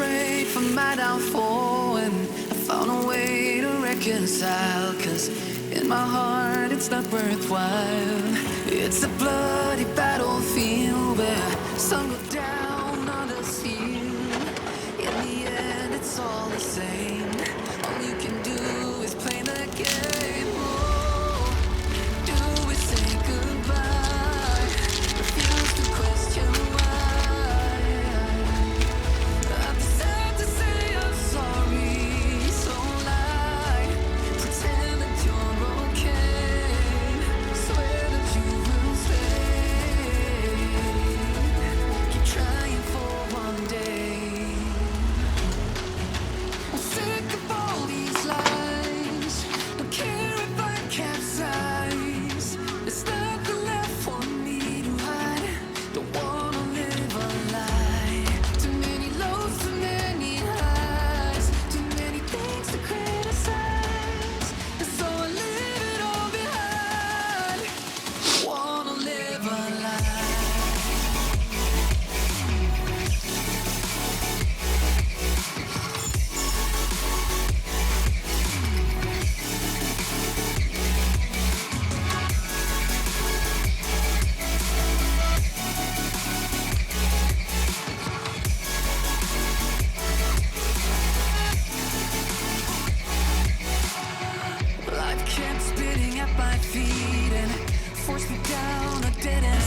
prayed for my downfall and I found a way to reconcile. Cause in my heart it's not worthwhile. It's a bloody battlefield where some go down, others heal. In the end it's all the same. All you can do is play the game. Oh, do we say goodbye? Refuse to question why. I'm sad to say I'm sorry, so lie. Pretend that you're okay. Swear that you will stay. Keep trying for one day. I'm sick of all these lies. Don't care if I capsize. There's nothing left for me to hide. Don't wanna live a lie. Too many lows, too many highs. Too many things to criticize. And so I leave it all behind. Wanna live a lie. Life kept spitting at my feet and forced me down a dead end.